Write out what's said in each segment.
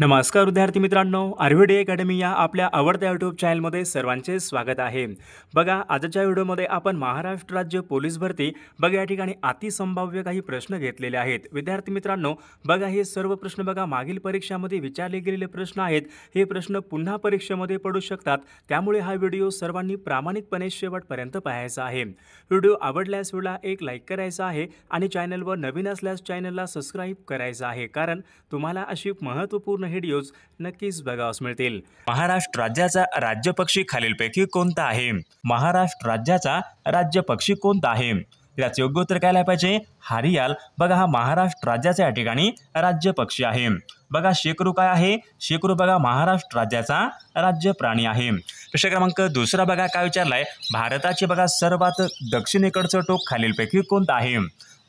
नमस्कार विद्यार्थी मित्रांनो, आर्विडी अकॅडमी या आपल्या आवडत्या यूट्यूब चॅनलमध्ये सर्वांचे स्वागत आहे. बघा, आजच्या व्हिडिओमध्ये आपण महाराष्ट्र राज्य पोलीस भरती बघा या ठिकाणी अतिसंभाव्य काही प्रश्न घेतलेले आहेत. विद्यार्थी मित्रांनो, बघा हे सर्व प्रश्न बघा मागील परीक्षामध्ये विचारले गेलेले प्रश्न आहेत. हे प्रश्न पुन्हा परीक्षेमध्ये पडू शकतात, त्यामुळे हा व्हिडिओ सर्वांनी प्रामाणिकपणे शेवटपर्यंत पाहायचा आहे. व्हिडिओ आवडल्यास व्हिडिओला एक लाईक करायचा आहे आणि चॅनलवर नवीन असल्यास चॅनलला सबस्क्राईब करायचं आहे, कारण तुम्हाला अशी महत्त्वपूर्ण व्हिडिओज नक्कीच बघावयास मिळतील. महाराष्ट्र राज्याचा राज्यपक्षी खालीलपैकी कोणता आहे? महाराष्ट्र राज्याचा राज्यपक्षी कोणता आहे? याचे योग्य उत्तर काय पाहिजे? हरियाल. बघा हा महाराष्ट्र राज्याच्या या ठिकाणी राज्यपक्षी आहे. बघा शेकरू काय आहे? शेकरू बघा महाराष्ट्र राज्याचा राज्य प्राणी आहे. प्रश्न क्रमांक दुसरा बघा काय विचारलाय? भारताचे बघा सर्वात दक्षिणेकडचं टोक खालीलपैकी कोणतं आहे?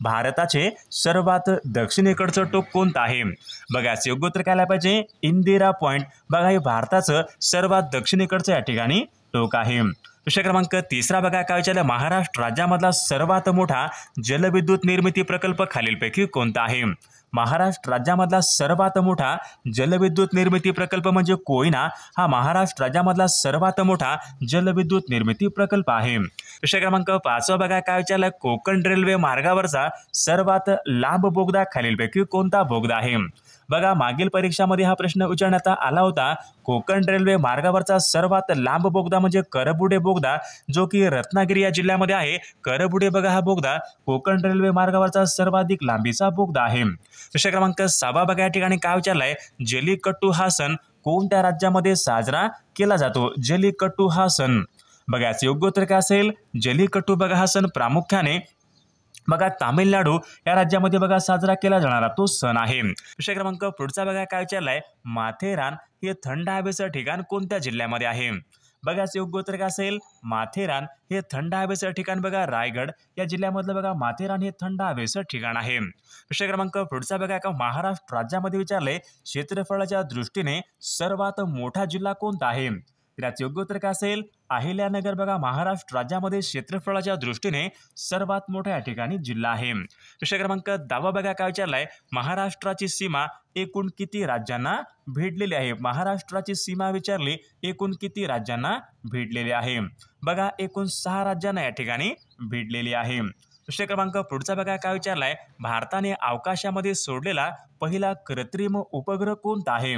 भारताचे सर्वात दक्षिणेकडचं टोक कोणतं आहे? बघा योग्य उत्तर काय पाहिजे? इंदिरा पॉइंट. बघा हे भारताचं सर्वात दक्षिणेकडचं या ठिकाणी टोक आहे. प्रश्न क्रमांक तिसरा बघा काय विचारलं? महाराष्ट्र राज्यामधला सर्वात मोठा जलविद्युत निर्मिती प्रकल्प खालीलपैकी कोणता आहे? महाराष्ट्र राज्यामधला सर्वात मोठा जलविद्युत निर्मिती प्रकल्प म्हणजे कोयना हा महाराष्ट्र राज्यामधला सर्वात मोठा जलविद्युत निर्मिती प्रकल्प आहे. प्रश्न क्रमांक 5 बघा काय विचारलं? कोकण रेल्वे मार्गावरचा सर्वात लांब बोगदा खालीलपैकी कोणता बोगदा आहे? बघा मागील परीक्षामध्ये हा प्रश्न विचारण्यात आला होता. कोकण रेल्वे मार्गावरचा सर्वात लांब बोगदा म्हणजे करबुडे बोगदा, जो की रत्नागिरी या जिल्ह्यामध्ये आहे. करबुडे बघा हा बोगदा कोकण रेल्वे मार्गावरचा सर्वाधिक लांबीचा बोगदा आहे. प्रश्न क्रमांक 6 बघा या ठिकाणी काय विचारलाय? जल्लीकट्टू हा सण कोणत्या राज्यामध्ये साजरा केला जातो? जल्लीकट्टू हा सण बघा याचे योग्य उत्तर काय असेल? जल्लीकट्टू बघा हा सण प्रामुख्याने बघा तामिळनाडू या राज्यामध्ये बघा साजरा केला जाणारा तो सण आहे. प्रश्न क्रमांक पुढचा बघा काय विचारलाय? माथेरान हे थंड हवेचं ठिकाण कोणत्या जिल्ह्यामध्ये आहे? बघा योग्य उत्तर काय असेल? माथेरान हे थंड हवेचं ठिकाण बघा रायगड या जिल्ह्यामधलं बघा माथेरान हे थंड हवेचं ठिकाण आहे. प्रश्न क्रमांक पुढचा बघा का महाराष्ट्र राज्यामध्ये विचारले क्षेत्रफळाच्या दृष्टीने सर्वात मोठा जिल्हा कोणता आहे? याचे योग्य उत्तर काय असेल? अहिल्यानगर बघा महाराष्ट्र राज्यामध्ये क्षेत्रफळाच्या दृष्टीने सर्वात मोठा या ठिकाणी जिल्हा आहे. प्रश्न क्रमांक 10 बघा काय विचारलाय? महाराष्ट्राची सीमा एकूण किती राज्यांना भिडलेली आहे? महाराष्ट्राची सीमा विचारली एकूण किती राज्यांना भिडलेली आहे? बघा एकूण 6 राज्यांना या ठिकाणी भिडलेली आहे. प्रश्न क्रमांक पुढचा बघा काय विचारलाय? भारताने अवकाशामध्ये सोडलेला पहिला कृत्रिम उपग्रह कोणता आहे?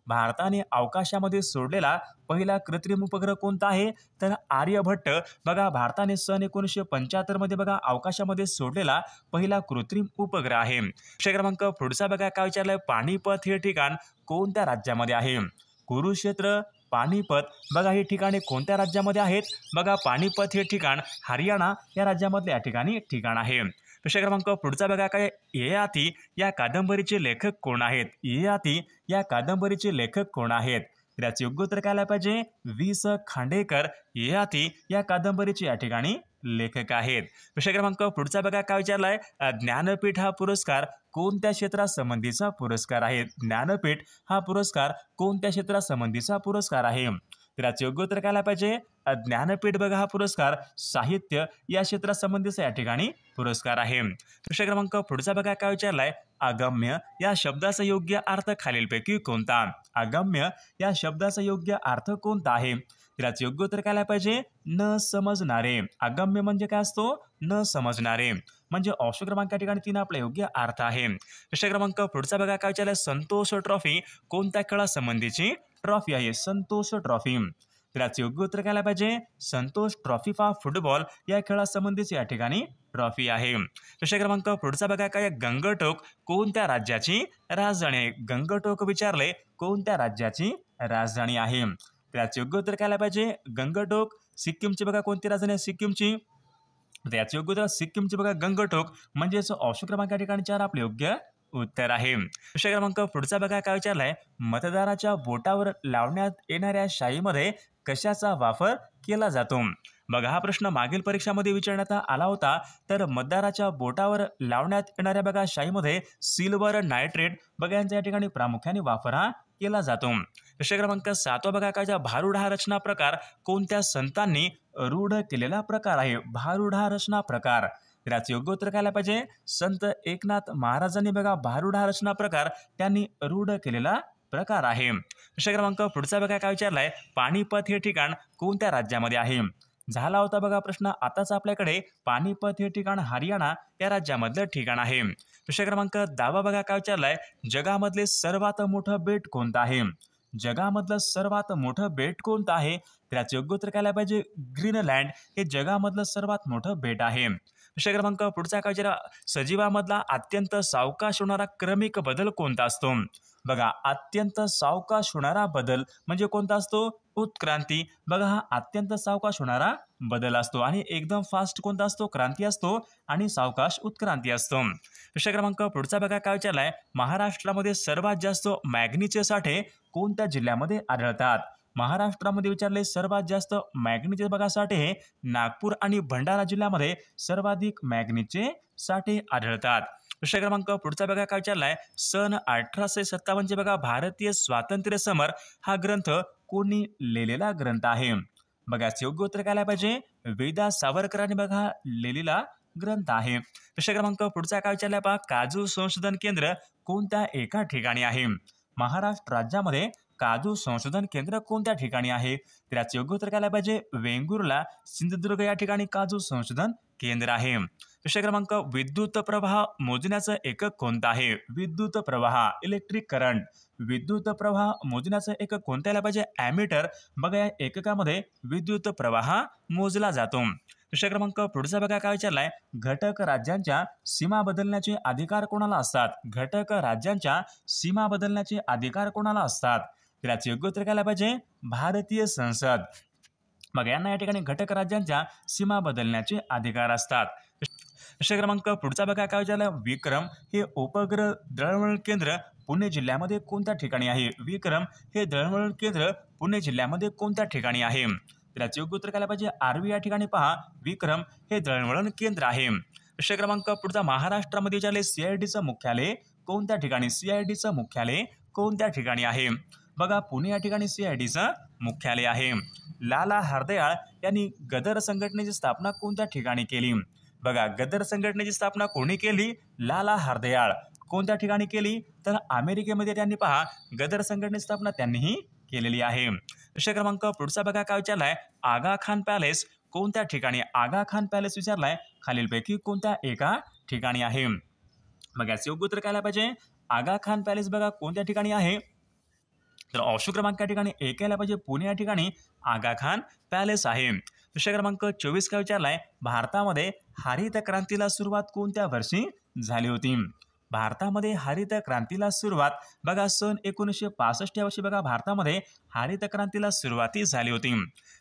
भारताने अवकाशामध्ये सोडलेला पहिला कृत्रिम उपग्रह कोणता आहे? तर आर्यभट्ट बघा भारताने सन 1975 मध्ये बघा अवकाशामध्ये सोडलेला पहिला कृत्रिम उपग्रह आहे. प्रश्न क्रमांक पुढचा बघा काय विचारलाय? पानिपत हे ठिकाण कोणत्या राज्यामध्ये आहे? कुरुक्षेत्र, पानिपत बघा हे ठिकाणे कोणत्या राज्यामध्ये आहेत? बघा पानिपत हे ठिकाण हरियाणा या राज्यामधले या ठिकाणी ठिकाण आहे. प्रश्न क्रमांक पुढचा बघा काय? ययाती या कादंबरीचे लेखक कोण आहेत? ययाती या कादंबरीचे लेखक कोण आहेत? याचे योग्य उत्तर काय पाहिजे? वि.स. खांडेकर ययाती या कादंबरीचे या ठिकाणी लेखक आहेत. प्रश्न क्रमांक पुढचा बघा काय विचारलाय? ज्ञानपीठ हा पुरस्कार कोणत्या क्षेत्रासंबंधीचा पुरस्कार आहे? ज्ञानपीठ हा पुरस्कार कोणत्या क्षेत्रासंबंधीचा पुरस्कार आहे? तर याचे योग्य उत्तर काय पाहिजे? ज्ञानपीठ बघा हा पुरस्कार साहित्य या क्षेत्रासंबंधीचा या ठिकाणी पुरस्कार आहे. प्रश्न क्रमांक पुढचा बघा काय विचारलाय? अगम्य या शब्दाचा योग्य अर्थ खालीलपैकी कोणता? अगम्य या शब्दाचा योग्य अर्थ कोणता आहे? याचे योग्य उत्तर काय पाहिजे? न समजणारे. अगम्य म्हणजे काय असतो? न समजणारे. म्हणजे ऑप्शन क्रमांक या ठिकाणी 3 आपला योग्य अर्थ आहे. प्रश्न क्रमांक पुढचा बघा काय विचारलाय? संतोष ट्रॉफी कोणत्या खेळासंबंधीची ट्रॉफी आहे? संतोष ट्रॉफी. याचे योग्य उत्तर काय पाहिजे? संतोष ट्रॉफी फॉर फुटबॉल या खेळासंबंधीची या ठिकाणी ट्रॉफी आहे. प्रश्न क्रमांक पुढचा बघा काय? गंगटोक कोणत्या राज्याची राजधानी आहे? गंगटोक विचारले कोणत्या राज्याची राजधानी आहे? याचे योग्य उत्तर काय पाहिजे? गंगटोक. सिक्कीमची बघा कोणती राजधानी आहे? सिक्कीमची. याचे योग्य उत्तर सिक्कीमची बघा गंगटोक. म्हणजेच ऑप्शन क्रमांक या ठिकाणी 4 आपले योग्य उत्तर आहे. प्रश्न क्रमांक पुढचा बघा काय विचारलाय? मतदाराच्या बोटावर लावण्यात येणाऱ्या शाईमध्ये कशाचा वापर केला जातो? बघा हा प्रश्न मागील परीक्षामध्ये विचारण्यात आला होता. तर मतदाराच्या बोटावर लावण्यात येणाऱ्या बघा शाईमध्ये सिल्वर नायट्रेट बघा यांचा या ठिकाणी प्रामुख्याने वापर हा केला जातो. प्रश्न क्रमांक 7 बघा काय? भारुड हा रचना प्रकार कोणत्या संतांनी रूढ केलेला प्रकार आहे? भारुड हा रचना प्रकार. याचे योग्य उत्तर काय पाहिजे? संत एकनाथ महाराजांनी बघा भारुड हा रचना प्रकार त्यांनी रूढ केलेला प्रकार आहे. प्रश्न क्रमांक पुढचा बघा काय विचारलाय, पानिपत हे ठिकाण कोणत्या राज्यामध्ये आहे? झाला होता बघा प्रश्न आताच आपल्याकडे. पानिपत हे ठिकाण हरियाणा या राज्यामधलं ठिकाण आहे. प्रश्न क्रमांक 10 बघा काय विचारलाय, जगामधले सर्वात मोठं बेट कोणतं आहे? जगामधलं सर्वात मोठं बेट कोणतं आहे? त्याचे योग्य उत्तर काय पाहिजे, ग्रीनलँड हे जगामधलं सर्वात मोठं बेट आहे. प्रश्न क्रमांक पुढचा काय विचारा, सजीवामधला अत्यंत सावकाश होणारा क्रमिक बदल कोणता असतो? बघा, अत्यंत सावकाश होणारा बदल म्हणजे कोणता असतो? उत्क्रांती. बघा, हा अत्यंत सावकाश होणारा बदल असतो आणि एकदम फास्ट कोणता असतो? क्रांती असतो आणि सावकाश उत्क्रांती असतो. प्रश्न क्रमांक पुढचा बघा काय विचारलाय, महाराष्ट्रामध्ये सर्वात जास्त मॅग्नीचे साठे कोणत्या जिल्ह्यामध्ये आढळतात? महाराष्ट्रामध्ये विचारले सर्वात जास्त मॅग्नीचे बघा साठे हे नागपूर आणि भंडारा जिल्ह्यामध्ये सर्वाधिक मॅग्नीचे साठे आढळतात. प्रश्न क्रमांक पुढचा बघा काय विचारलाय, सन 1857 बघा भारतीय स्वातंत्र्य समर हा ग्रंथ कोणी लिहिलेला ग्रंथ आहे? बघा, योग्य उत्तर काय पाहिजे, वेदा सावरकरांनी बघा लिहिलेला ग्रंथ आहे. प्रश्न क्रमांक पुढचा काय विचारलाय पहा, काजू संशोधन केंद्र कोणत्या एका ठिकाणी आहे? महाराष्ट्र राज्यामध्ये काजू संशोधन केंद्र कोणत्या ठिकाणी आहे? त्याचे योग्य उत्तर काय पाहिजे, वेंगुर्ला सिंधुदुर्ग या ठिकाणी काजू संशोधन केंद्र आहे. प्रश्न क्रमांक, विद्युत प्रवाह मोजण्याचं एकक कोणतं आहे? विद्युत प्रवाह, इलेक्ट्रिक करंट. विद्युत प्रवाह मोजण्याचं एकक कोणत्याला पाहिजे? ॲमीटर. बघा, या एककामध्ये विद्युत प्रवाह मोजला जातो. प्रश्न क्रमांक पुढचा बघा काय विचारलाय, घटक राज्यांच्या सीमा बदलण्याचे अधिकार कोणाला असतात? घटक राज्यांच्या सीमा बदलण्याचे अधिकार कोणाला असतात? त्याचे योग्य उत्तर काय पाहिजे, भारतीय संसद. मग यांना या ठिकाणी घटक राज्यांच्या सीमा बदलण्याचे अधिकार असतात. प्रश्न क्रमांक पुढचा बघा काय विचारलाय, विक्रम हे उपग्रह दळणवळण केंद्र पुणे जिल्ह्यामध्ये कोणत्या ठिकाणी आहे? विक्रम हे दळणवळण केंद्र पुणे जिल्ह्यामध्ये कोणत्या ठिकाणी आहे? त्याचे योग्य उत्तर काय पाहिजे, आर्वी या ठिकाणी पहा विक्रम हे दळणवळण केंद्र आहे. प्रश्न क्रमांक पुढचा, महाराष्ट्रामध्ये विचारले सीआयडीचं मुख्यालय कोणत्या ठिकाणी? सीआयडीचं मुख्यालय कोणत्या ठिकाणी आहे? बघा, पुणे या ठिकाणी सीआयडीचं मुख्यालय आहे. लाला हरदयाळ यांनी गदर संघटनेची स्थापना कोणत्या ठिकाणी केली? बघा, गदर संघटनेची स्थापना कोणी केली? लाला हरदयाळ. कोणत्या ठिकाणी केली? तर अमेरिकेमध्ये त्यांनी पहा गदर संघटनेची स्थापना त्यांनीही केलेली आहे. प्रश्न क्रमांक पुढचा बघा काय विचारलाय, आगा खान पॅलेस कोणत्या ठिकाणी? आगा खान पॅलेस विचारलाय खालीलपैकी कोणत्या एका ठिकाणी आहे? मग याचे योग्य उत्तर काय पाहिजे, आगा खान पॅलेस बघा कोणत्या ठिकाणी आहे? तर ऑप्शन क्रमांक या ठिकाणी एक यायला पाहिजे, पुणे या ठिकाणी आगा खान पॅलेस आहे. प्रश्न क्रमांक 24 काय विचारलाय, भारतामध्ये हरित क्रांतीला सुरुवात कोणत्या वर्षी झाली होती? भारतामध्ये हरित क्रांतीला सुरुवात बघा सन 1965 या वर्षी बघा भारतामध्ये हरित क्रांतीला सुरुवाती झाली होती.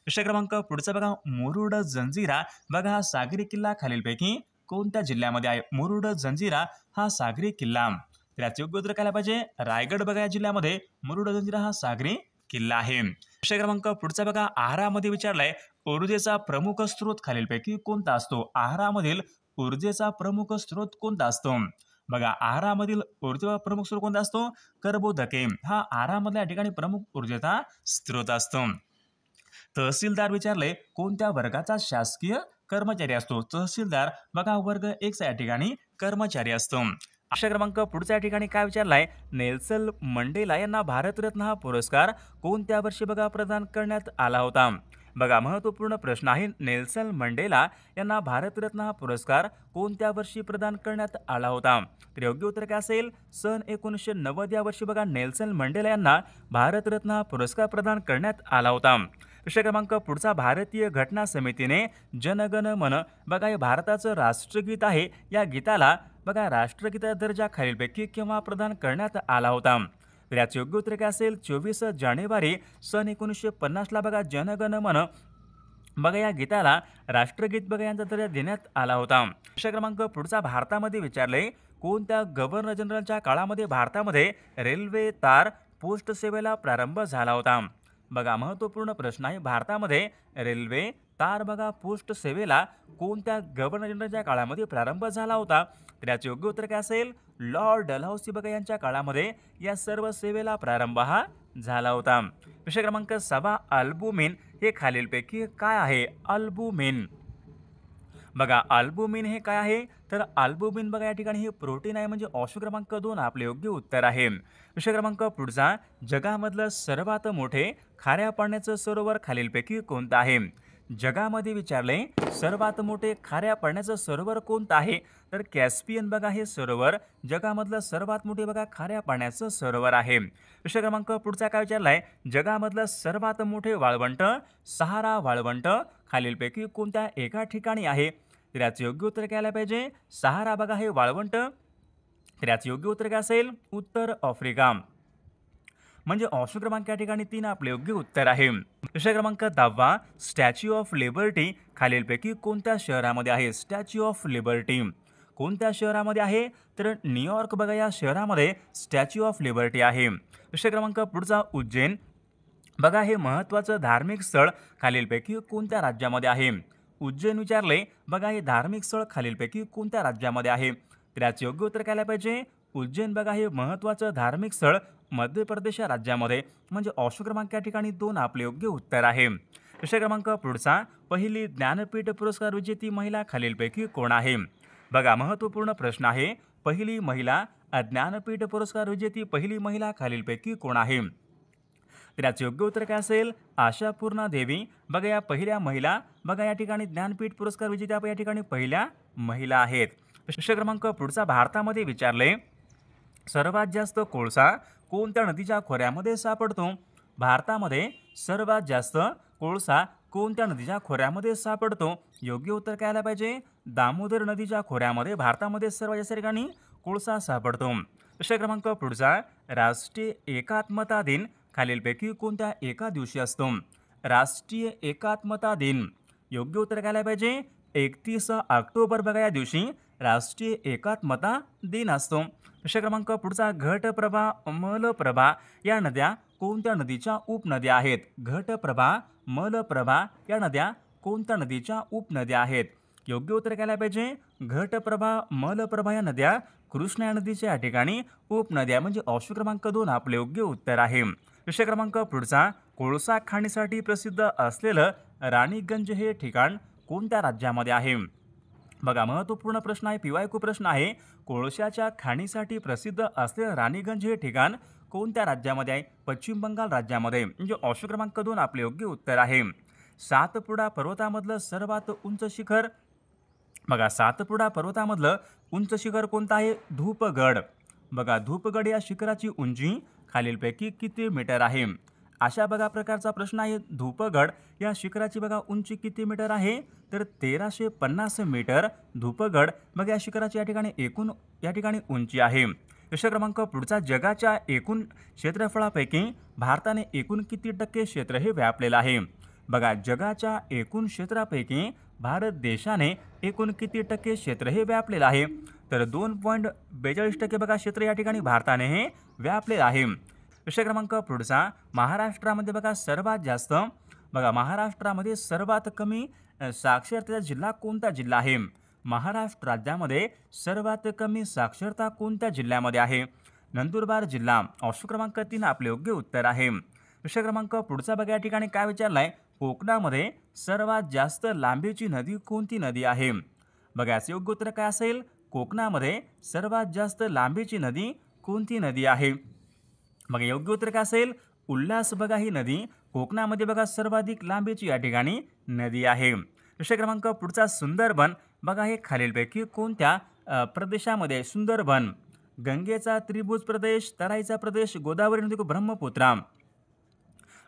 प्रश्न क्रमांक पुढचा बघा, मुरुड जंजिरा बघा हा सागरी किल्ला खालीलपैकी कोणत्या जिल्ह्यामध्ये आहे? मुरुड जंजिरा हा सागरी किल्ला. त्याचे योग्य उत्तर काय पाहिजे, रायगड बघा या जिल्ह्यामध्ये मुरुड जंजिरा हा सागरी किल्ला आहे. प्रश्न क्रमांक पुढचा बघा, आहारामध्ये विचारलाय ऊर्जेचा प्रमुख स्रोत खालीलपैकी कोणता असतो? आहारामधील ऊर्जेचा प्रमुख स्रोत कोणता असतो? बघा, आहारामधील ऊर्जेचा प्रमुख स्रोत कोणता असतो? कर्बोदके हा आहारामधल्या ठिकाणी प्रमुख ऊर्जेचा स्रोत असतो. तहसीलदार विचारले कोणत्या वर्गाचा शासकीय कर्मचारी असतो? तहसीलदार बघा वर्ग 1 या ठिकाणी कर्मचारी असतो. प्रश्न क्रमांक पुढच्या ठिकाणी काय विचारलाय, नेल्सन मंडेला यांना भारतरत्न हा पुरस्कार कोणत्या वर्षी बघा प्रदान करण्यात आला होता? बघा, महत्त्वपूर्ण प्रश्न आहे. नेल्सन मंडेला यांना भारतरत्न हा पुरस्कार कोणत्या वर्षी प्रदान करण्यात आला होता? तर योग्य उत्तर काय असेल, सन 1990 या वर्षी बघा नेल्सन मंडेला यांना भारतरत्न हा पुरस्कार प्रदान करण्यात आला होता. प्रश्न क्रमांक पुढचा, भारतीय घटना समितीने जनगण मन बघा हे भारताचं राष्ट्रगीत आहे, या गीताला बघा राष्ट्रगीता दर्जा खालीलपैकी केव्हा प्रदान करण्यात आला होता? तर याचे योग्य उत्तर काय असेल, 24 जानेवारी सन 1950 ला बघा जनगण मन बघा या गीताला राष्ट्रगीत बघा यांचा दर्जा देण्यात आला होता. प्रश्न क्रमांक पुढचा, भारतामध्ये विचारले कोणत्या गव्हर्नर जनरलच्या काळामध्ये भारतामध्ये रेल्वे तार पोस्ट सेवेला प्रारंभ झाला होता? बघा, महत्त्वपूर्ण प्रश्न आहे. भारतामध्ये रेल्वे तार बघा पोस्ट सेवेला कोणत्या गव्हर्नर जनरलच्या काळामध्ये प्रारंभ झाला होता? तर याचे योग्य उत्तर काय असेल, लॉर्ड डलहौसी बघा यांच्या काळामध्ये या सर्व सेवेला प्रारंभ हा झाला होता. प्रश्न क्रमांक 6, अल्बुमिन हे खालीलपैकी काय आहे? अल्बुमिन बघा अल्बुमिन हे काय आहे, तर अल्बुमिन बघा या ठिकाणी हे प्रोटीन आहे, म्हणजे ऑप्शन क्रमांक 2 आपले योग्य उत्तर आहे. विषय क्रमांक पुढचा, जगामधलं सर्वात मोठे खाऱ्या पाण्याचं सरोवर खालीलपैकी कोणतं आहे? जगामध्ये विचारले सर्वात मोठे खाऱ्या पाण्याचं सरोवर कोणतं आहे, तर कॅस्पियन बघा हे सरोवर जगामधलं सर्वात मोठे बघा खाऱ्या पाण्याचं सरोवर आहे. विषय क्रमांक पुढचा काय विचारलाय, जगामधलं सर्वात मोठे वाळवंट सहारा वाळवंट खालीलपैकी कोणत्या एका ठिकाणी आहे? तर याचं योग्य उत्तर काय आलं पाहिजे, सहारा बघा हे वाळवंट. तर याचं योग्य उत्तर काय असेल, उत्तर आफ्रिका. म्हणजे ऑप्शन क्रमांक या ठिकाणी 3 आपले योग्य उत्तर आहे. विषय क्रमांक 10, स्टॅच्यू ऑफ लिबर्टी खालीलपैकी कोणत्या शहरामध्ये आहे? स्टॅच्यू ऑफ लिबर्टी कोणत्या शहरामध्ये आहे? तर न्यूयॉर्क बघा या शहरामध्ये स्टॅच्यू ऑफ लिबर्टी आहे. विषय क्रमांक पुढचा, उज्जैन बघा हे महत्त्वाचं धार्मिक स्थळ खालीलपैकी कोणत्या राज्यामध्ये आहे? उज्जैन विचारले बघा हे धार्मिक स्थळ खालीलपैकी कोणत्या राज्यामध्ये आहे? तर याचे योग्य उत्तर काय आलं पाहिजे, उज्जैन बघा हे महत्त्वाचं धार्मिक स्थळ मध्य प्रदेश या राज्यामध्ये, म्हणजे ऑप्शन क्रमांक या ठिकाणी 2 आपले योग्य उत्तर आहे. विषय क्रमांक पुढचा, पहिली ज्ञानपीठ पुरस्कार विजेती महिला खालीलपैकी कोण आहे? बघा महत्त्वपूर्ण प्रश्न आहे, पहिली महिला ज्ञानपीठ पुरस्कार विजेती पहिली महिला खालीलपैकी कोण आहे? तर याचं योग्य उत्तर काय असेल, आशापूर्णा देवी बघा या पहिल्या महिला बघा या ठिकाणी ज्ञानपीठ पुरस्कार विजेत्या या ठिकाणी पहिल्या महिला आहेत. विषय क्रमांक पुढचा, भारतामध्ये विचारले सर्वात जास्त कोळसा कोणत्या नदीच्या खोऱ्यामध्ये सापडतो? भारतामध्ये सर्वात जास्त कोळसा कोणत्या नदीच्या खोऱ्यामध्ये सापडतो? योग्य उत्तर काय आलं पाहिजे, दामोदर नदीच्या खोऱ्यामध्ये भारतामध्ये सर्वात जास्त ठिकाणी कोळसा सापडतो. विषय क्रमांक पुढचा, राष्ट्रीय एकात्मता दिन खालीलपैकी कोणत्या एका दिवशी असतो? राष्ट्रीय एकात्मता दिन योग्य उत्तर काय आलं पाहिजे, 31 ऑक्टोबर बघा या दिवशी राष्ट्रीय एकात्मता दिन असतो. विषय क्रमांक पुढचा, घटप्रभा मलप्रभा या नद्या कोणत्या नदीच्या उपनद्या आहेत? घटप्रभा मलप्रभा या नद्या कोणत्या नदीच्या उपनद्या आहेत? योग्य उत्तर काय आलं पाहिजे, घटप्रभा मलप्रभा या नद्या कृष्णा या नदीच्या या ठिकाणी उपनद्या, म्हणजे ऑप्शन क्रमांक 2 आपले योग्य उत्तर आहे. विषय क्रमांक पुढचा, कोळसा खाणीसाठी प्रसिद्ध असलेलं राणीगंज हे ठिकाण कोणत्या राज्यामध्ये आहे? बघा महत्त्वपूर्ण प्रश्न आहे, PYQ प्रश्न आहे, कोळशाच्या खाणीसाठी प्रसिद्ध असलेलं राणीगंज हे ठिकाण कोणत्या राज्यामध्ये आहे? पश्चिम बंगाल राज्यामध्ये, म्हणजे ऑप्शन क्रमांक 2 आपले योग्य उत्तर आहे. सातपुडा पर्वतामधलं सर्वात उंच शिखर बघा सातपुडा पर्वतामधलं उंच शिखर कोणतं आहे? धूपगड. बघा धूपगड या शिखराची उंची खालीलपैकी किती मीटर आहे? अशा बघा प्रकारचा प्रश्न आहे, धूपगड या शिखराची बघा उंची किती मीटर आहे? तर 1350 मीटर धूपगड बघा या शिखराची या ठिकाणी उंची आहे. विषय क्रमांक पुढचा, जगाच्या एकूण क्षेत्रफळापैकी भारताने एकूण किती टक्के क्षेत्र हे व्यापलेलं आहे? बघा जगाच्या एकूण क्षेत्रापैकी भारत देशाने एकूण किती टक्के क्षेत्र हे व्यापलेलं आहे? तर 2.42% बघा क्षेत्र या ठिकाणी भारताने हे व्यापलेलं आहे. विषय क्रमांक पुढचा, महाराष्ट्रामध्ये बघा सर्वात जास्त महाराष्ट्रामध्ये सर्वात कमी साक्षरतेचा जिल्हा कोणता जिल्हा आहे? महाराष्ट्र राज्यामध्ये सर्वात कमी साक्षरता कोणत्या जिल्ह्यामध्ये आहे? नंदुरबार जिल्हा. ऑप्शन क्रमांक 3 आपले योग्य उत्तर आहे. विषय क्रमांक पुढचा बघा या ठिकाणी काय विचारलाय, कोकणामध्ये सर्वात जास्त लांबीची नदी कोणती नदी आहे? बघा याचे योग्य उत्तर काय असेल, कोकणामध्ये सर्वात जास्त लांबीची नदी कोणती नदी आहे? बघा योग्य उत्तर काय असेल, उल्हास बघा ही नदी कोकणामध्ये बघा सर्वाधिक लांबीची या ठिकाणी नदी आहे. विषय क्रमांक पुढचा, सुंदरबन बघा हे खालीलपैकी कोणत्या प्रदेशामध्ये आहे? सुंदरबन गंगेचा त्रिभुज प्रदेश, तराईचा प्रदेश, गोदावरी नदी ब्रह्मपुत्रा.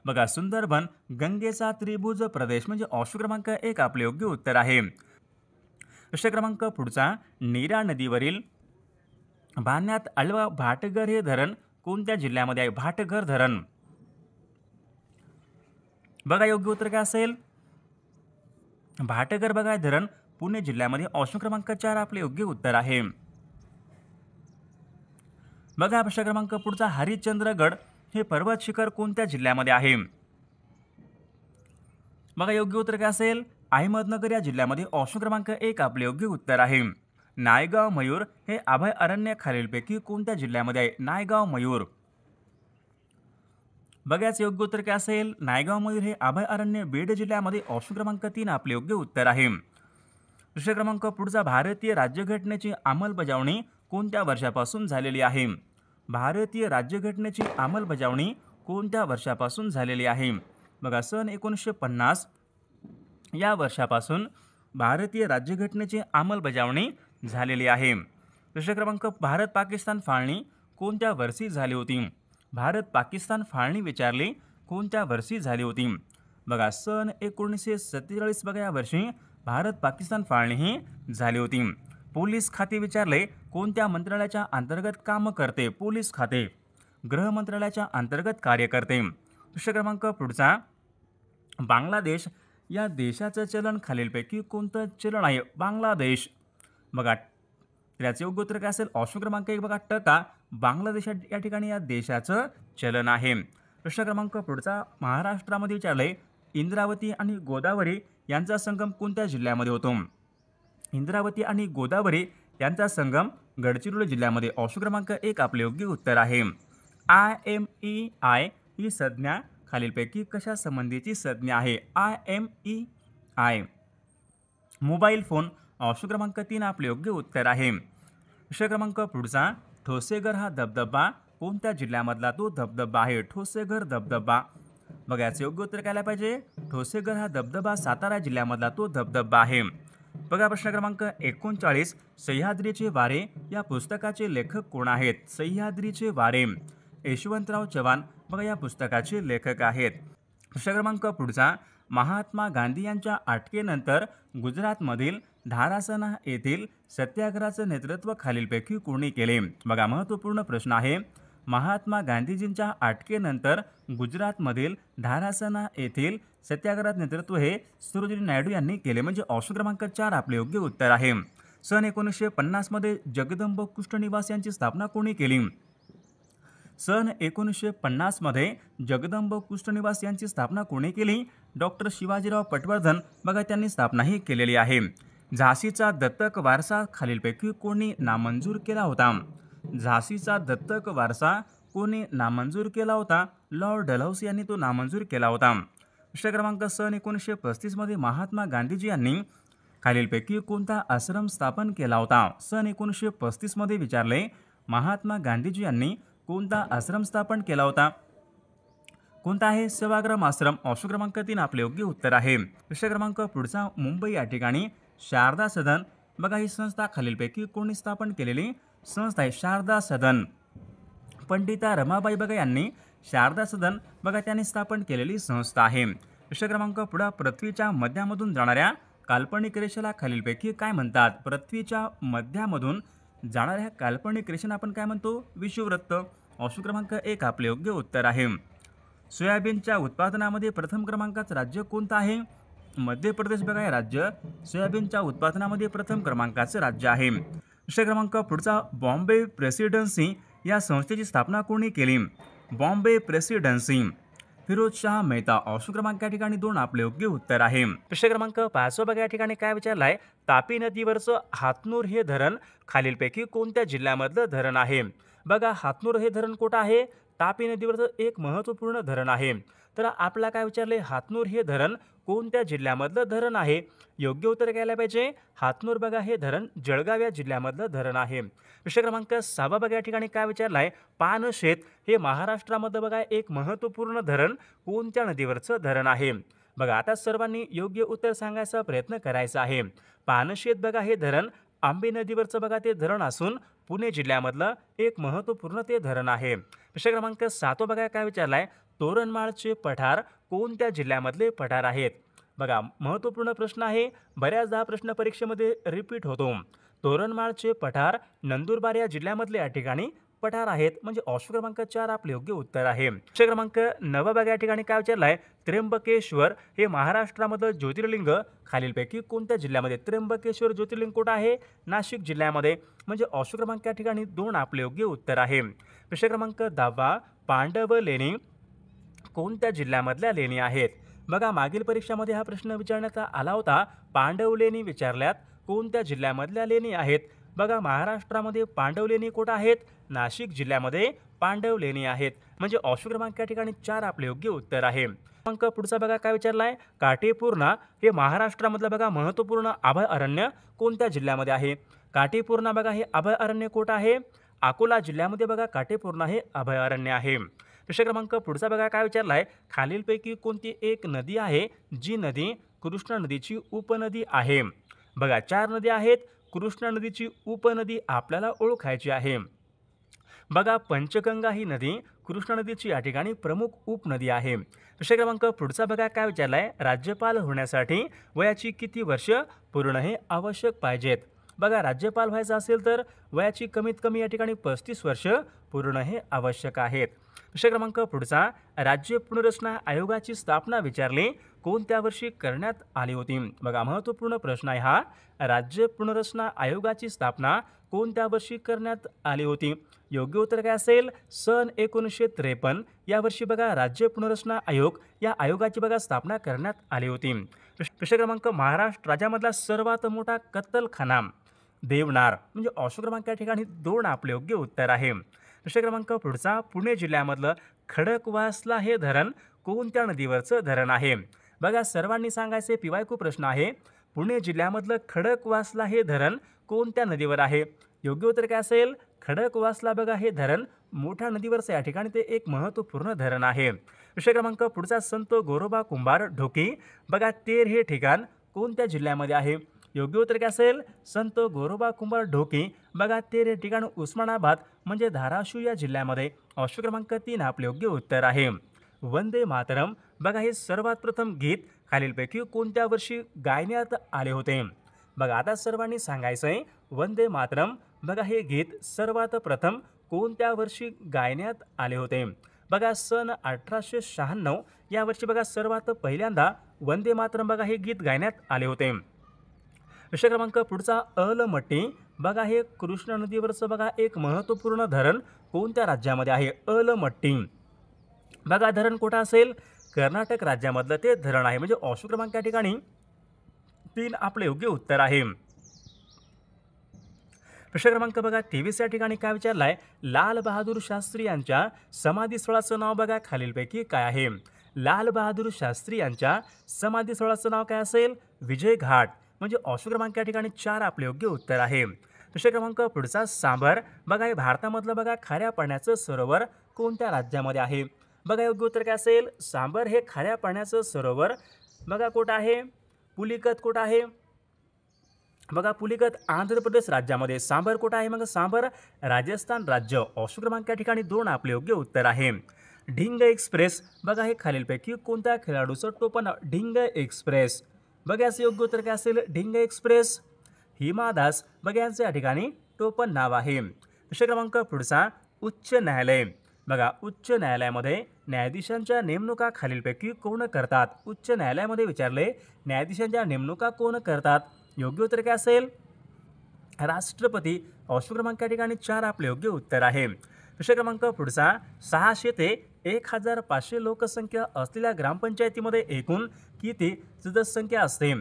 बघा सुंदरबन गंगेचा त्रिभुज प्रदेश, म्हणजे ऑप्शन क्रमांक 1 आपले योग्य उत्तर आहे. विषय क्रमांक पुढचा, नीरा नदीवरील बांधण्यात आलेलं भाटघर हे धरण कोणत्या जिल्ह्यामध्ये आहे? भाटघर धरण. बघा योग्य उत्तर काय असेल, भाटघर बघा धरण पुणे जिल्ह्यामध्ये, ऑप्शन क्रमांक 4 आपले योग्य उत्तर आहे. बघा प्रश्न क्रमांक पुढचा, हरिश्चंद्रगड हे पर्वत शिखर कोणत्या जिल्ह्यामध्ये आहे? बघा योग्य उत्तर काय असेल, अहमदनगर या जिल्ह्यामध्ये, ऑप्शन क्रमांक 1 आपले योग्य उत्तर आहे. नायगाव मयूर हे अभय अरण्य खालीलपैकी कोणत्या जिल्ह्यामध्ये आहे? नायगाव मयूर. बघाच योग्य उत्तर काय असेल, नायगाव मयूर हे अभय अरण्य बीड जिल्ह्यामध्ये, ऑप्शन क्रमांक 3 आपले योग्य उत्तर आहे. प्रश्न क्रमांक पुढचा, भारतीय राज्यघटनेची अंमलबजावणी कोणत्या वर्षापासून झालेली आहे? भारतीय राज्यघटनेची अंमलबजावणी कोणत्या वर्षापासून झालेली आहे? बघा, सन 1950 या वर्षापासून भारतीय राज्यघटनेची अंमलबजावणी झालेली आहे. प्रश्न क्रमांक, भारत पाकिस्तान फाळणी कोणत्या वर्षी झाली होती? भारत पाकिस्तान फाळणी विचारली कोणत्या वर्षी झाली होती? बघा, सन 1947 बघा या वर्षी भारत पाकिस्तान फाळणी ही झाली होती. पोलीस खाते विचारले कोणत्या मंत्रालयाच्या अंतर्गत काम करते? पोलीस खाते गृह मंत्रालयाच्या अंतर्गत कार्य करते. प्रश्न क्रमांक पुढचा, बांगलादेश या देशाचं चलन खालीलपैकी कोणतं चलन आहे? बांगलादेश. बघा, त्याचे योग्य उत्तर काय असेल? ऑप्शन क्रमांक 1 बघा, टका. बांगलादेश या ठिकाणी या देशाचं चलन आहे. प्रश्न क्रमांक पुढचा, महाराष्ट्रामध्ये विचारले इंद्रावती आणि गोदावरी यांचा संगम कोणत्या जिल्ह्यामध्ये होतो? इंद्रावती आणि गोदावरी यांचा संगम गडचिरोली जिल्ह्यामध्ये. ऑप्शन क्रमांक 1 आपले योग्य उत्तर आहे. IMEI ही संज्ञा खालीलपैकी कशा संबंधीची संज्ञा आहे? IMEI mobile phone. ऑप्शन क्रमांक 3 आपले योग्य उत्तर आहे. प्रश्न क्रमांक पुढचा, ठोसेघर हा धबधबा कोणत्या जिल्ह्यामधला तो धबधबा आहे? ठोसेघर धबधबा. बघा, याचे योग्य उत्तर काय पाहिजे? ठोसेघर हा धबधबा सातारा जिल्ह्यामधला तो धबधबा आहे. बघा, प्रश्न क्रमांक 39, सह्याद्रीचे वारे या पुस्तकाचे लेखक कोण आहेत? सह्याद्रीचे वारे यशवंतराव चव्हाण बघा या पुस्तकाचे लेखक आहेत. प्रश्न क्रमांक पुढचा, महात्मा गांधी यांच्या अटकेनंतर गुजरातमधील धारासना येथील सत्याग्रहाचं नेतृत्व खालीलपैकी कोणी केले? बघा, महत्त्वपूर्ण प्रश्न आहे. महात्मा गांधीजींच्या अटकेनंतर गुजरातमधील धारासना येथील सत्याग्रहात नेतृत्व हे सरोजिनी नायडू यांनी केले. म्हणजे ऑप्शन क्रमांक 4 आपले योग्य उत्तर आहे. सन 1950 मध्ये जगदंब कुष्ठनिवास यांची स्थापना कोणी केली? सन 1950 मध्ये जगदंब कुष्ठनिवास यांची स्थापना कोणी केली? डॉक्टर शिवाजीराव पटवर्धन बघा त्यांनी स्थापना ही केलेली आहे. झाशीचा दत्तक वारसा खालीलपैकी कोणी नामंजूर केला होता? झाशीचा दत्तक वारसा कोणी नामंजूर केला होता? लॉर्ड डलहौसी यांनी तो नामंजूर केला होता. प्रश्न क्रमांक, सन 1935 मध्ये महात्मा गांधीजी यांनी खालीलपैकी कोणता आश्रम स्थापन केला होता? सन 1935 मध्ये विचारले महात्मा गांधीजी यांनी कोणता आश्रम स्थापन केला होता? कोणता आहे? सेवाग्राम आश्रम. ऑप्शन क्रमांक 3 आपले योग्य उत्तर आहे. प्रश्न क्रमांक पुढचा, मुंबई या ठिकाणी शारदा सदन बघा ही संस्था खालीलपैकी कोणी स्थापन केलेली संस्था आहे? शारदा सदन. पंडिता रमाबाई बघा यांनी शारदा सदन बघा त्यांनी स्थापन केलेली संस्था आहे. प्रश्न क्रमांक पुढे, पृथ्वीच्या मध्यामधून जाणाऱ्या काल्पनिक रेषेला खालीलपैकी काय म्हणतात? पृथ्वीच्या मध्यामधून जाणाऱ्या काल्पनिक रेषेला आपण काय म्हणतो? विषुववृत्त. ऑप्शन क्रमांक 1 आपले योग्य उत्तर आहे. सोयाबीनच्या उत्पादनामध्ये प्रथम क्रमांकाचं राज्य कोणतं आहे? मध्य प्रदेश बघा हे राज्य सोयाबीनच्या उत्पादनामध्ये प्रथम क्रमांकाचं राज्य आहे. प्रश्न क्रमांक पुढचा, बॉम्बे प्रेसिडेन्सी या संस्थेची स्थापना कोणी केली? बॉम्बे प्रेसिडेन्सी फिरोजशाह मेहता. ऑप्शन क्रमांक या ठिकाणी 2 आपले योग्य उत्तर आहे. प्रश्न क्रमांक 5 बघा या ठिकाणी काय विचारलाय? तापी नदीवरचं हातनूर हे धरण खालीलपैकी कोणत्या जिल्ह्यामधलं धरण आहे? बघा, हातनूर हे धरण कुठं आहे? तापी नदीवरचं एक महत्त्वपूर्ण धरण आहे. तर आपला काय विचारले? हातनूर हे धरण कोणत्या जिल्ह्यामधलं धरण आहे? योग्य उत्तर घ्यायला पाहिजे. हातनूर बघा हे धरण जळगाव या जिल्ह्यामधलं धरण आहे. प्रश्न क्रमांक 6 बघा या ठिकाणी काय विचारलाय? पानशेत हे महाराष्ट्रामध्ये बघा एक महत्त्वपूर्ण धरण कोणत्या नदीवरचं धरण आहे? बघा, आता सर्वांनी योग्य उत्तर सांगायचा प्रयत्न करायचा आहे. पानशेत बघा हे धरण आंबे नदीवरचं बघा ते धरण असून पुणे जिल्ह्यामधलं एक महत्त्वपूर्ण ते धरण आहे. प्रश्न क्रमांक 7 बघा काय विचारलाय? तोरणमाळचे पठार कोणत्या जिल्ह्यामधले पठार आहेत? बघा, महत्त्वपूर्ण प्रश्न आहे. बऱ्याचदा हा प्रश्न परीक्षेमध्ये रिपीट होतो. तोरणमाळचे पठार नंदुरबार या जिल्ह्यामधले या ठिकाणी पठार आहेत. म्हणजे ऑप्शन क्रमांक 4 आपले योग्य उत्तर आहे. प्रश्न क्रमांक 9 बघा या ठिकाणी काय विचारलाय? त्र्यंबकेश्वर हे महाराष्ट्रामधलं ज्योतिर्लिंग खालीलपैकी कोणत्या जिल्ह्यामध्ये? त्र्यंबकेश्वर ज्योतिर्लिंग कुठं आहे? नाशिक जिल्ह्यामध्ये. म्हणजे ऑप्शन क्रमांक या ठिकाणी 2 आपले योग्य उत्तर आहे. प्रश्न क्रमांक 10, पांडव लेणी कोणत्या जिल्ह्यामधल्या लेणी आहेत? बघा, मागील परीक्षामध्ये हा प्रश्न विचारण्यात आला होता. पांडव लेणी विचारल्यात कोणत्या जिल्ह्यामधल्या लेणी आहेत? बघा महाराष्ट्रामध्ये पांडवलेणी कुठं आहेत? नाशिक जिल्ह्यामध्ये पांडवलेणी आहेत. म्हणजे ऑप्शन क्रमांक या ठिकाणी 4 आपले योग्य उत्तर आहे. क्रमांक पुढचा बघा काय विचारलाय, काटेपूर्णा हे महाराष्ट्रामधलं बघा महत्त्वपूर्ण अभयारण्य कोणत्या जिल्ह्यामध्ये आहे? काटेपूर्णा बघा हे अभयारण्य कुठं आहे? अकोला जिल्ह्यामध्ये बघा काटेपूर्णा हे अभयारण्य आहे. प्रश्न क्रमांक पुढचा बघा काय विचारलाय, खालीलपैकी कोणती एक नदी आहे जी नदी कृष्णा नदीची उपनदी आहे? बघा 4 नदी आहेत. कृष्णा नदीची उपनदी आपल्याला ओळखायची आहे. बघा पंचगंगा ही नदी कृष्णा नदीची या ठिकाणी प्रमुख उपनदी आहे. प्रश्न क्रमांक पुढचा बघा काय विचारलाय, राज्यपाल होण्यासाठी वयाची किती वर्ष पूर्ण हे आवश्यक पाहिजेत? बघा राज्यपाल व्हायचं असेल तर वयाची कमीत कमी या ठिकाणी 35 वर्ष पूर्ण हे आवश्यक आहेत. प्रश्न क्रमांक पुढचा, राज्य पुनर्रचना आयोगाची स्थापना विचारली कोणत्या वर्षी करण्यात आली होती? बघा महत्त्वपूर्ण प्रश्न आहे हा. राज्य पुनर्रचना आयोगाची स्थापना कोणत्या वर्षी करण्यात आली होती? योग्य उत्तर काय असेल? सन 1953 या वर्षी बघा राज्य पुनर्रचना आयोग या आयोगाची बघा स्थापना करण्यात आली होती. प्रश्न क्रमांक, महाराष्ट्र राज्यामधला सर्वात मोठा कत्तलखाना देवनार म्हणजे ऑप्शन क्रमांक या ठिकाणी 2 आपले योग्य उत्तर आहे. प्रश्न क्रमांक पुढचा, पुणे जिल्ह्यामधलं खडकवासला हे धरण कोणत्या नदीवरचं धरण आहे? बघा सर्वांनी सांगायचे पीवायक्यू प्रश्न आहे. पुणे जिल्ह्यामधलं खडकवासला हे धरण कोणत्या नदीवर आहे? योग्य उत्तर काय असेल? खडकवासला बघा हे धरण मोठ्या नदीवरचं या ठिकाणी ते एक महत्त्वपूर्ण धरण आहे. प्रश्न क्रमांक पुढचा, संत गोरोबा कुंभार ढोकी बघा तेर हे ठिकाण कोणत्या जिल्ह्यामध्ये आहे? योग्य उत्तर काय असेल? संत गोरोबा कुंभार ढोकी बघा तेर हे ठिकाण उस्मानाबाद म्हणजे धाराशिव या जिल्ह्यामध्ये. ऑप्शन क्रमांक 3 आपले योग्य उत्तर आहे. वंदे मातरम बघा हे सर्वात प्रथम गीत खालीलपैकी कोणत्या वर्षी गायण्यात आले होते? बघा आता सर्वांनी सांगायचं आहे, वंदे मातरम बघा हे गीत सर्वात प्रथम कोणत्या वर्षी गायण्यात आले होते? बघा सन 1896 या वर्षी बघा सर्वात पहिल्यांदा वंदे मातरम बघा हे गीत गायण्यात आले होते. प्रश्न क्रमांक पुढचा, अलमट्टी बघा हे कृष्णा नदीवरचं बघा एक महत्त्वपूर्ण धरण कोणत्या राज्यामध्ये आहे? अलमट्टी बघा धरण कुठं असेल? कर्नाटक राज्यामधलं ते धरण आहे. म्हणजे ऑप्शन क्रमांक या ठिकाणी 3 आपले योग्य उत्तर आहे. प्रश्न क्रमांक बघा 23 या ठिकाणी काय विचारलाय, लाल बहादूर शास्त्री यांच्या समाधीस्थळाचं नाव बघा खालीलपैकी काय आहे? लाल बहादूर शास्त्री यांच्या समाधीस्थळाचं नाव काय असेल? विजय घाट म्हणजे ऑप्शन क्रमांक या ठिकाणी 4 आपले योग्य उत्तर आहे. प्रश्न क्रमांक पुढचा, सांभर बघा हे भारतामधलं बघा खाऱ्या पाण्याचं सरोवर कोणत्या राज्यामध्ये आहे? बघा योग्य उत्तर काय असेल? सांभर हे खाऱ्या पाण्याचं सरोवर बघा कुठं आहे? पुलिकत कुठं आहे? बघा पुलिकत आंध्र प्रदेश राज्यामध्ये. सांभर कुठं आहे? मग सांभर राजस्थान राज्य. ऑप्शन क्रमांक या ठिकाणी 2 आपले योग्य उत्तर आहे. ढिंग एक्सप्रेस बघा हे खालीलपैकी कोणत्या खेळाडूचं टोपण? ढिंग एक्सप्रेस बघा याचं योग्य उत्तर काय असेल? ढिंग एक्सप्रेस हिमा दास बघा यांचं या ठिकाणी टोपण नाव आहे. प्रश्न क्रमांक पुढचा, उच्च न्यायालय बघा उच्च न्यायालयामध्ये न्यायाधीशांच्या नेमणुका खालीलपैकी कोण करतात? उच्च न्यायालयामध्ये विचारले न्यायाधीशांच्या नेमणुका कोण करतात? योग्य उत्तर काय असेल? राष्ट्रपती. ऑप्शन क्रमांक या ठिकाणी 4 आपले योग्य उत्तर आहे. प्रश्न क्रमांक पुढचा, 600 ते 1500 लोकसंख्या असलेल्या ग्रामपंचायतीमध्ये एकूण किती सदस्यसंख्या असते?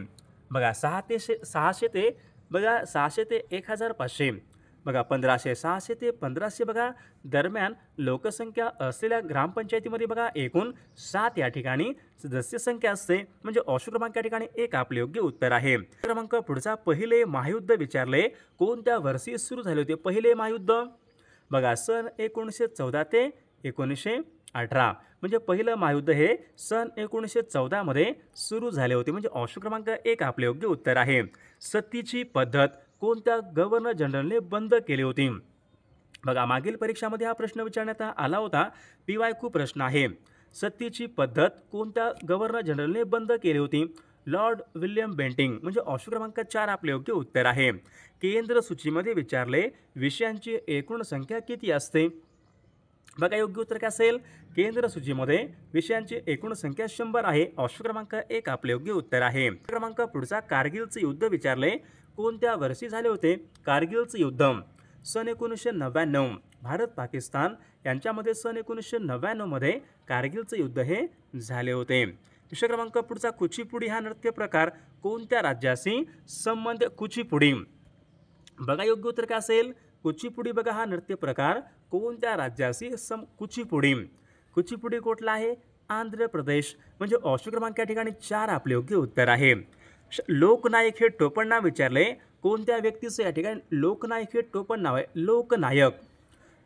बघा 600 ते बघा 600 ते 1500 बघा 1500 600 ते 1500 बघा दरम्यान लोकसंख्या असलेल्या ग्रामपंचायतीमध्ये बघा एकूण 7 या ठिकाणी सदस्य संख्या असते. म्हणजे ऑप्शन क्रमांक या ठिकाणी 1 आपले योग्य उत्तर आहे. क्रमांक पुढचा, पहिले महायुद्ध विचारले कोणत्या वर्षी सुरू झाले होते? पहिले महायुद्ध बघा सन 1914 ते 1918 म्हणजे पहिलं महायुद्ध हे सन 1914 मध्ये सुरू झाले होते. म्हणजे ऑप्शन क्रमांक 1 आपले योग्य उत्तर आहे. सतीची पद्धत कोणत्या गव्हर्नर जनरलने बंद केली होती? बघा मागील परीक्षामध्ये हा प्रश्न विचारण्यात आला होता. पीवायक्यू प्रश्न आहे. सतीची पद्धत कोणत्या गव्हर्नर जनरलने बंद केली होती? लॉर्ड विल्यम बेंटिंग म्हणजे ऑप्शन क्रमांक 4 आपले योग्य उत्तर आहे. केंद्र सूचीमध्ये विचारले विषयांची एकूण संख्या किती असते? बघा योग्य उत्तर काय असेल? केंद्र सूचीमध्ये विषयांची एकूण संख्या 100 आहे. ऑप्शन क्रमांक 1 आपले योग्य उत्तर आहे. क्रमांक पुढचा, कारगिलचे युद्ध विचारले कोणत्या वर्षी झाले होते? कारगिलचे युद्ध सन 1999 भारत पाकिस्तान यांच्यामध्ये सन 1999 मध्ये कारगिलचे युद्ध हे झाले होते. विषय क्रमांक पुढचा, कुचिपुडी हा नृत्य प्रकार कोणत्या राज्याशी संबंध? कुचिपुडी बघा योग्य उत्तर काय असेल? कुचिपुडी बघा हा नृत्य प्रकार कोणत्या राज्याशी कुचिपुडी कुचिपुडी कुठला आहे? आंध्र प्रदेश. म्हणजे ऑप्शन क्रमांक या ठिकाणी 4 आपले योग्य उत्तर आहे. लोकनायक हे टोपण नाव विचारले कोणत्या व्यक्तीचं? या ठिकाणी लोकनायक हे टोपण नाव आहे. लोकनायक.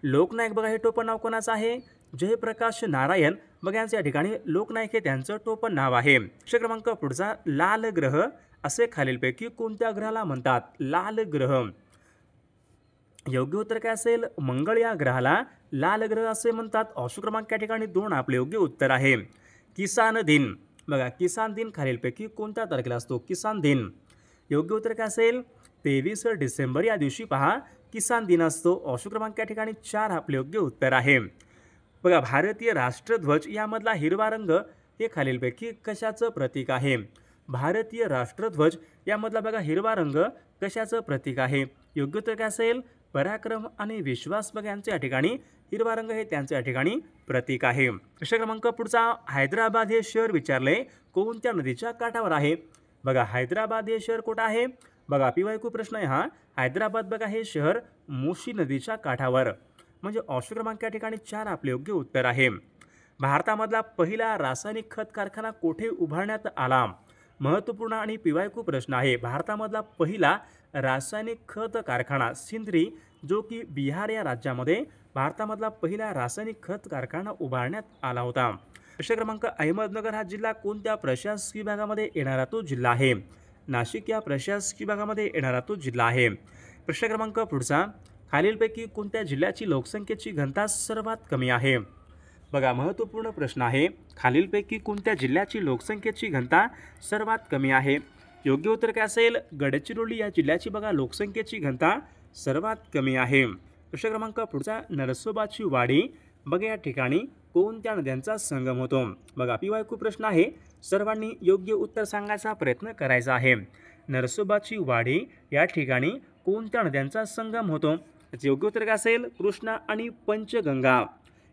लोकनायक बघा हे टोपण नाव कोणाचं आहे? जयप्रकाश नारायण बघा यांचं या ठिकाणी लोकनायक हे त्यांचं टोपण नाव आहे. प्रश्न क्रमांक पुढचा, लाल ग्रह असे खालीलपैकी कोणत्या ग्रहाला म्हणतात? लाल ग्रह. योग्य उत्तर काय असेल? मंगळ या ग्रहाला लाल ग्रह असे म्हणतात. ऑप्शन क्रमांक या ठिकाणी 2 आपले योग्य उत्तर आहे. किसान दिन बघा, किसान दिन खालीलपैकी कोणत्या तारखेला असतो? किसान दिन. योग्य उत्तर काय असेल? 23 डिसेंबर या दिवशी पहा किसान दिन असतो. ऑप्शन क्रमांक या ठिकाणी 4 आपले योग्य उत्तर आहे. बघा, भारतीय राष्ट्रध्वज यामधला हिरवा रंग हे खालीलपैकी कशाचं प्रतीक आहे? भारतीय राष्ट्रध्वज यामधला बघा हिरवा रंग कशाचं प्रतीक आहे? योग्य उत्तर काय असेल? पराक्रम आणि विश्वास बघा यांचं या ठिकाणी हिरवा रंग हे त्यांचं या ठिकाणी प्रतीक आहे. प्रश्न क्रमांक पुढचा, हैदराबाद हे शहर विचारले कोणत्या नदीच्या काठावर आहे? बघा, हैदराबाद हे शहर कुठं आहे? बघा, PYQ प्रश्न आहे हा. हैदराबाद बघा हे शहर मुशी नदीच्या काठावर. म्हणजे ऑप्शन क्रमांक या ठिकाणी 4 आपले योग्य उत्तर आहे. भारतामधला पहिला रासायनिक खत कारखाना कोठे उभारण्यात आला? महत्त्वपूर्ण आणि PYQ प्रश्न आहे. भारतामधला पहिला रासायनिक खत कारखाना सिंद्री जो की बिहार या राज्यामध्ये भारतामधला पहिला रासायनिक खत कारखाना उभारण्यात आला होता. प्रश्न क्रमांक, अहमदनगर हा जिल्हा कोणत्या प्रशासकीय विभागामध्ये येणारा तो जिल्हा आहे? नाशिक या प्रशासकीय विभागामध्ये येणारा तो जिल्हा आहे. प्रश्न क्रमांक पुढचा, खालीलपैकी कोणत्या जिल्ह्याची लोकसंख्येची घनता सर्वात कमी आहे? बघा, महत्त्वपूर्ण प्रश्न आहे. खालीलपैकी कोणत्या जिल्ह्याची लोकसंख्येची घनता सर्वात कमी आहे? योग्य उत्तर काय असेल? गडचिरोली या जिल्ह्याची बघा लोकसंख्येची घनता सर्वात कमी आहे. प्रश्न क्रमांक पुढचा, नरसोबाची वाडी बघा या ठिकाणी कोणत्या नद्यांचा संगम होतो? बघा, PYQ प्रश्न आहे. सर्वांनी योग्य उत्तर सांगायचा प्रयत्न करायचा आहे. नरसोबाची वाडी या ठिकाणी कोणत्या नद्यांचा संगम होतो? याचे योग्य उत्तर काय असेल? कृष्णा आणि पंचगंगा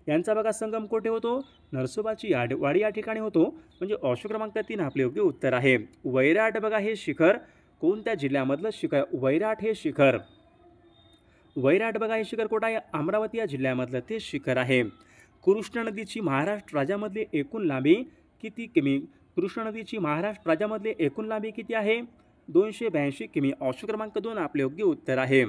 यांचा बघा संगम कुठे होतो? नरसोबाची वाडी या ठिकाणी होतो. म्हणजे ऑप्शन क्रमांक 3 आपले योग्य उत्तर आहे. वैराट बघा हे शिखर कोणत्या जिल्ह्यामधलं शिखर? वैराट हे शिखर. वैराट बघा हे शिखर कुठं आहे? अमरावती या जिल्ह्यामधलं ते शिखर आहे. कृष्णा नदीची महाराष्ट्र राज्यामधली एकूण लांबी किती किमी? कृष्णा नदीची महाराष्ट्र राज्यामधली एकूण लांबी किती आहे? 282 किमी. ऑप्शन क्रमांक 2 आपले योग्य उत्तर आहे.